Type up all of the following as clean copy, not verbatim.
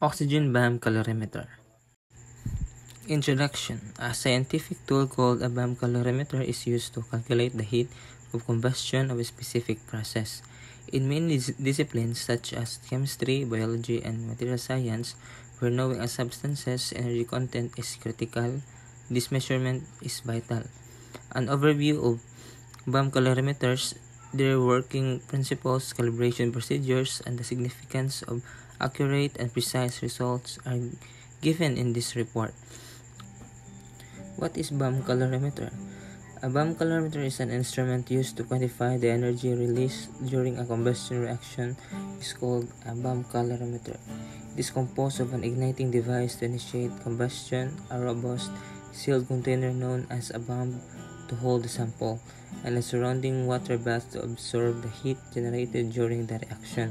Oxygen bomb calorimeter. Introduction. A scientific tool called a bomb calorimeter is used to calculate the heat of combustion of a specific process. In many disciplines such as chemistry, biology, and material science, where knowing a substance's energy content is critical, this measurement is vital. An overview of bomb calorimeters, their working principles, calibration procedures, and the significance of accurate and precise results are given in this report. What is bomb calorimeter? A bomb calorimeter is an instrument used to quantify the energy released during a combustion reaction. It is called a bomb calorimeter. It is composed of an igniting device to initiate combustion, a robust, sealed container known as a bomb to hold the sample, and a surrounding water bath to absorb the heat generated during the reaction.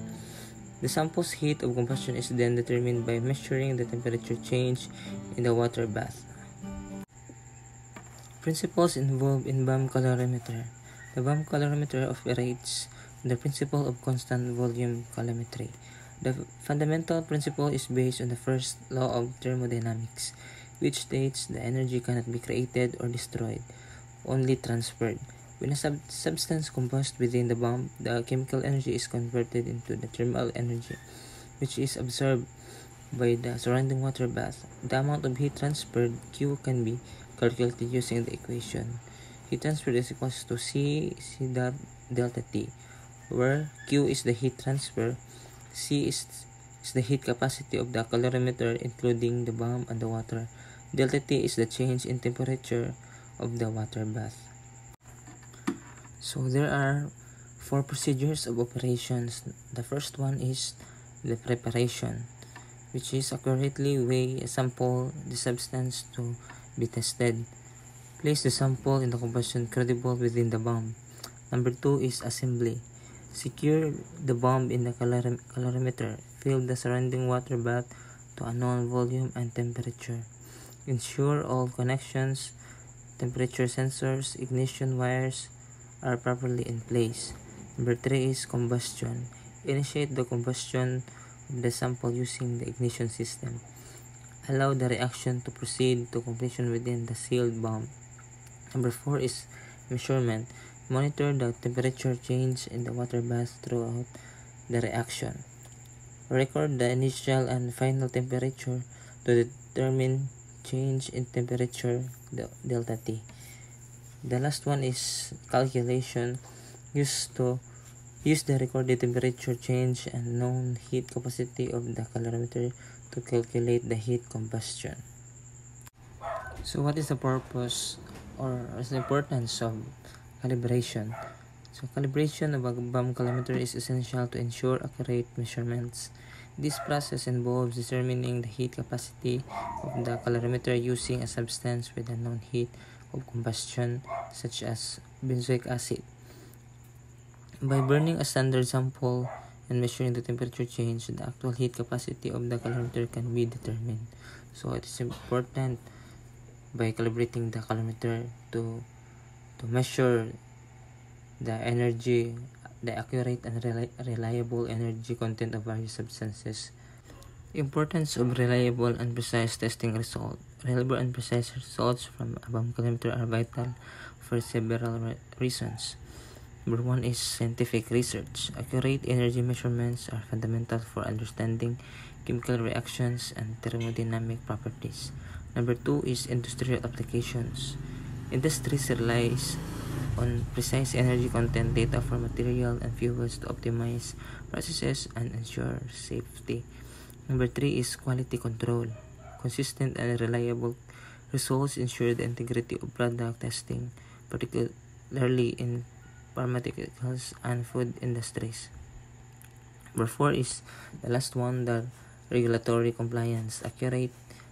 The sample's heat of combustion is then determined by measuring the temperature change in the water bath. Principles involved in bomb calorimeter. The bomb calorimeter operates on the principle of constant volume calorimetry. The fundamental principle is based on the first law of thermodynamics, which states the energy cannot be created or destroyed, only transferred. When a substance combusts within the bomb, the chemical energy is converted into the thermal energy, which is absorbed by the surrounding water bath. The amount of heat transferred, Q, can be calculated using the equation. Heat transferred is equals to C dot delta T, where Q is the heat transfer, C is the heat capacity of the calorimeter including the bomb and the water. Delta T is the change in temperature of the water bath. So there are 4 procedures of operations. The first one is the preparation, which is accurately weigh a sample, the substance to be tested. Place the sample in the combustion credible within the bomb. Number 2 is assembly. Secure the bomb in the calorimeter. Fill the surrounding water bath to a known volume and temperature. Ensure all connections, temperature sensors, ignition wires are properly in place. Number 3 is combustion. Initiate the combustion of the sample using the ignition system. Allow the reaction to proceed to completion within the sealed bomb. Number 4 is measurement. Monitor the temperature change in the water bath throughout the reaction. Record the initial and final temperature to determine change in temperature, delta T. The last one is calculation. Use the recorded temperature change and known heat capacity of the calorimeter to calculate the heat combustion. So what is the purpose or the importance of calibration? So calibration of a bomb calorimeter is essential to ensure accurate measurements. This process involves determining the heat capacity of the calorimeter using a substance with a known heat of combustion, such as benzoic acid. By burning a standard sample and measuring the temperature change, the actual heat capacity of the calorimeter can be determined. So it is important by calibrating the calorimeter to measure the energy, the accurate and reliable energy content of various substances. Importance of reliable and precise testing result. Reliable and precise results from a bomb calorimeter are vital for several reasons. Number 1 is scientific research. Accurate energy measurements are fundamental for understanding chemical reactions and thermodynamic properties. Number 2 is industrial applications. Industries relies on precise energy content data for material and fuels to optimize processes and ensure safety. Number 3 is quality control. Consistent and reliable results ensure the integrity of product testing, particularly in pharmaceuticals and food industries. Number 4 is the last one, the regulatory compliance. Accurate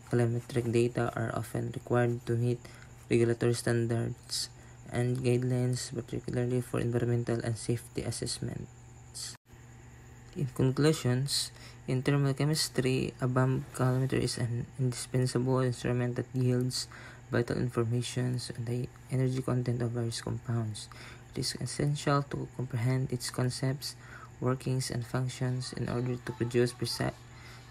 calorimetric data are often required to meet regulatory standards and guidelines, particularly for environmental and safety assessments. In conclusions, in thermal chemistry, a bomb calorimeter is an indispensable instrument that yields vital information on the energy content of various compounds. It is essential to comprehend its concepts, workings, and functions in order to produce precise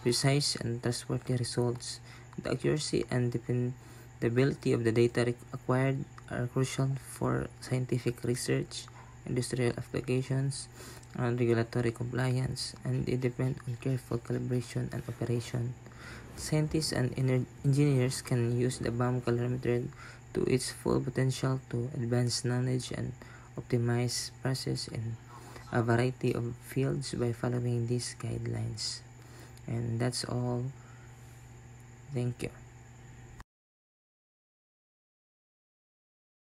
precise and trustworthy results. The accuracy and dependability of the data acquired are crucial for scientific research, industrial applications, and regulatory compliance, and they depend on careful calibration and operation. Scientists and engineers can use the BAM calorimeter to its full potential to advance knowledge and optimize process in a variety of fields by following these guidelines. And that's all. Thank you.